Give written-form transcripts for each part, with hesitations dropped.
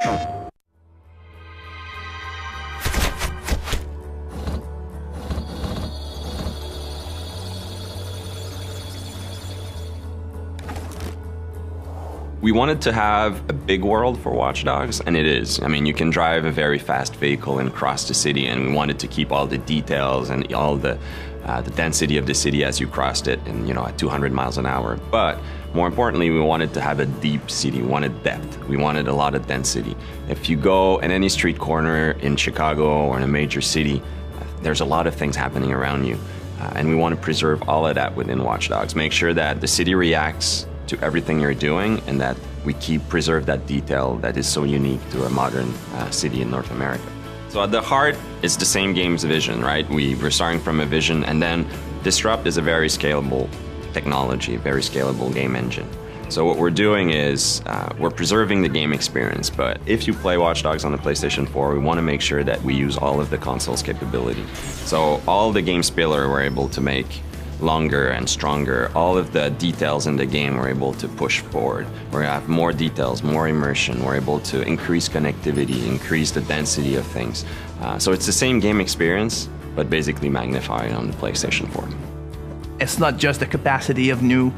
We wanted to have a big world for Watch Dogs, and it is. I mean, you can drive a very fast vehicle and cross the city, and we wanted to keep all the details and all the density of the city as you crossed it, and at 200 miles an hour. But more importantly, we wanted to have a deep city. We wanted depth. We wanted a lot of density. If you go in any street corner in Chicago or in a major city, there's a lot of things happening around you, and we want to preserve all of that within Watch Dogs. Make sure that the city reacts to everything you're doing, and that we preserve that detail that is so unique to a modern city in North America. So at the heart, it's the same game's vision, right? We're starting from a vision, and then Disrupt is a very scalable technology, very scalable game engine. So what we're doing is we're preserving the game experience, but if you play Watch Dogs on the PlayStation 4, we want to make sure that we use all of the console's capability. So all the game spiller we're able to make longer and stronger. All of the details in the game we're able to push forward. We have more details, more immersion. We're able to increase connectivity, increase the density of things. So it's the same game experience, but basically magnified on the PlayStation 4. It's not just the capacity of new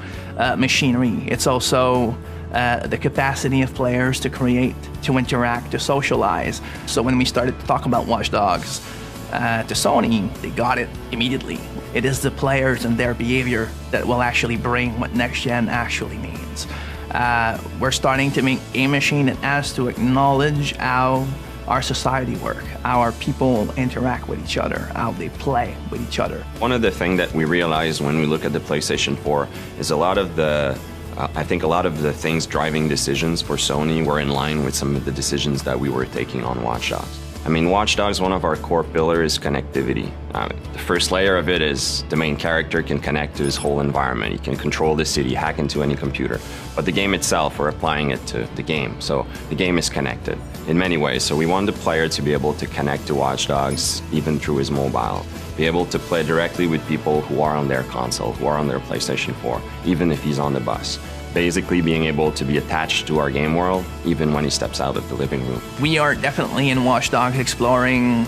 machinery, it's also the capacity of players to create, to interact, to socialize. So when we started to talk about Watch Dogs to Sony, they got it immediately. It is the players and their behavior that will actually bring what next gen actually means. We're starting to make a machine that has to acknowledge how our society works, how our people interact with each other, how they play with each other. One of the things that we realized when we look at the PlayStation 4 is I think a lot of the things driving decisions for Sony were in line with some of the decisions that we were taking on Watch Dogs. I mean, Watch Dogs, one of our core pillars is connectivity. The first layer of it is the main character can connect to his whole environment. He can control the city, hack into any computer. But the game itself, we're applying it to the game. So the game is connected in many ways. So we want the player to be able to connect to Watch Dogs even through his mobile, be able to play directly with people who are on their console, who are on their PlayStation 4, even if he's on the bus. Basically being able to be attached to our game world, even when he steps out of the living room. We are definitely in Watch Dogs exploring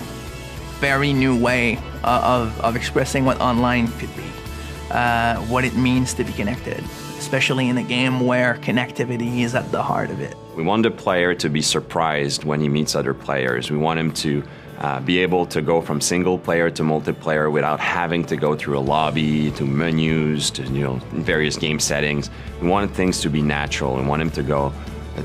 very new way of expressing what online could be, what it means to be connected, especially in a game where connectivity is at the heart of it. We want the player to be surprised when he meets other players. We want him to be able to go from single player to multiplayer without having to go through a lobby, to menus, to various game settings. We want things to be natural and want him to go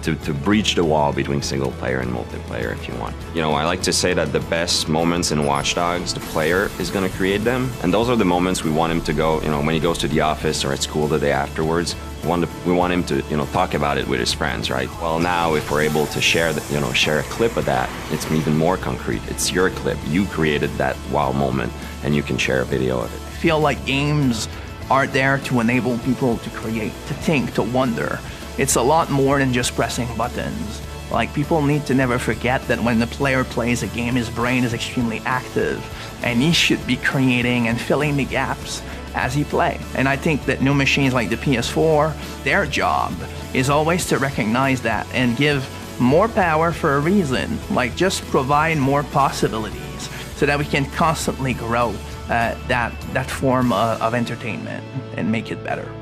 to breach the wall between single player and multiplayer if you want. I like to say that the best moments in Watch Dogs, the player is going to create them, and those are the moments we want him to go, when he goes to the office or at school the day afterwards. We want him to, talk about it with his friends, right? Well, now if we're able to share a clip of that, it's even more concrete. It's your clip. You created that wow moment, and you can share a video of it. I feel like games are there to enable people to create, to think, to wonder. It's a lot more than just pressing buttons. Like, people need to never forget that when the player plays a game, his brain is extremely active, and he should be creating and filling the gaps as he plays. And I think that new machines like the Ps4, their job is always to recognize that and give more power for a reason, like just provide more possibilities so that we can constantly grow that form of entertainment and make it better.